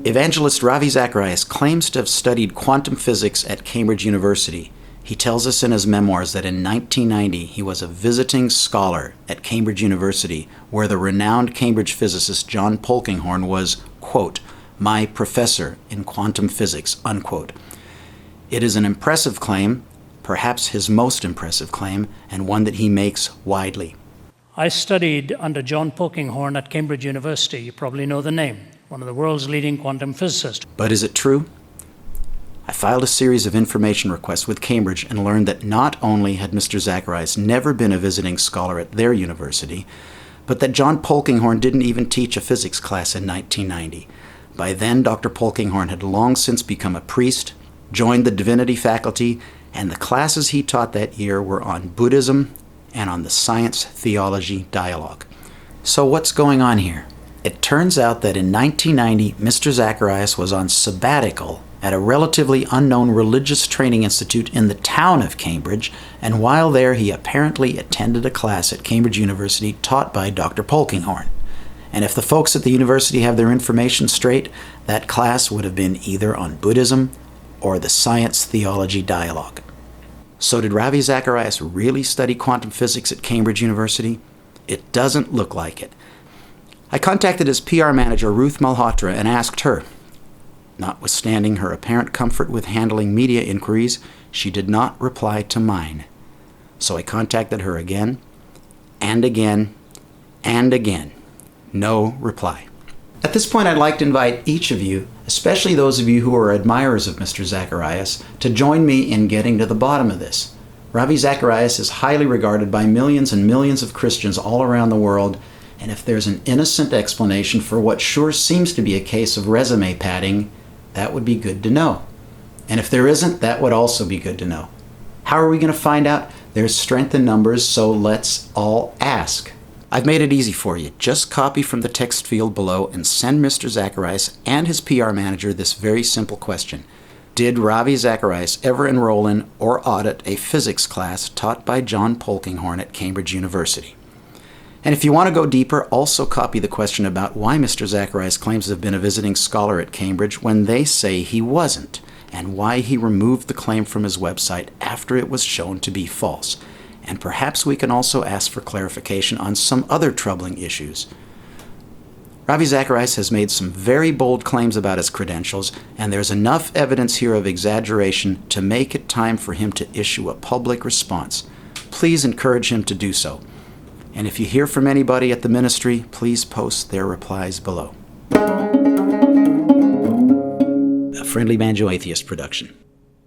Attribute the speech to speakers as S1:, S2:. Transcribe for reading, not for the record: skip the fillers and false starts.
S1: Evangelist Ravi Zacharias claims to have studied quantum physics at Cambridge University. He tells us in his memoirs that in 1990 he was a visiting scholar at Cambridge University, where the renowned Cambridge physicist John Polkinghorne was, quote, my professor in quantum physics, unquote. It is an impressive claim, perhaps his most impressive claim, and one that he makes widely.
S2: I studied under John Polkinghorne at Cambridge University. You probably know the name, one of the world's leading quantum physicists.
S1: But is it true? I filed a series of information requests with Cambridge and learned that not only had Mr. Zacharias never been a visiting scholar at their university, but that John Polkinghorne didn't even teach a physics class in 1990. By then, Dr. Polkinghorne had long since become a priest, joined the divinity faculty, and the classes he taught that year were on Buddhism and on the science-theology dialogue. So what's going on here? It turns out that in 1990, Mr. Zacharias was on sabbatical at a relatively unknown religious training institute in the town of Cambridge, and while there he apparently attended a class at Cambridge University taught by Dr. Polkinghorne. And if the folks at the university have their information straight, that class would have been either on Buddhism or the science-theology dialogue. So did Ravi Zacharias really study quantum physics at Cambridge University? It doesn't look like it. I contacted his PR manager, Ruth Malhotra, and asked her. Notwithstanding her apparent comfort with handling media inquiries, she did not reply to mine. So I contacted her again, and again, and again. No reply. At this point, I'd like to invite each of you, especially those of you who are admirers of Mr. Zacharias, to join me in getting to the bottom of this. Ravi Zacharias is highly regarded by millions and millions of Christians all around the world, and if there's an innocent explanation for what sure seems to be a case of resume padding, that would be good to know. And if there isn't, that would also be good to know. How are we going to find out? There's strength in numbers, so let's all ask. I've made it easy for you. Just copy from the text field below and send Mr. Zacharias and his PR manager this very simple question. Did Ravi Zacharias ever enroll in or audit a physics class taught by John Polkinghorne at Cambridge University? And if you want to go deeper, also copy the question about why Mr. Zacharias claims to have been a visiting scholar at Cambridge when they say he wasn't, and why he removed the claim from his website after it was shown to be false. And perhaps we can also ask for clarification on some other troubling issues. Ravi Zacharias has made some very bold claims about his credentials, and there's enough evidence here of exaggeration to make it time for him to issue a public response. Please encourage him to do so. And if you hear from anybody at the ministry, please post their replies below. A Friendly Banjo Atheist production.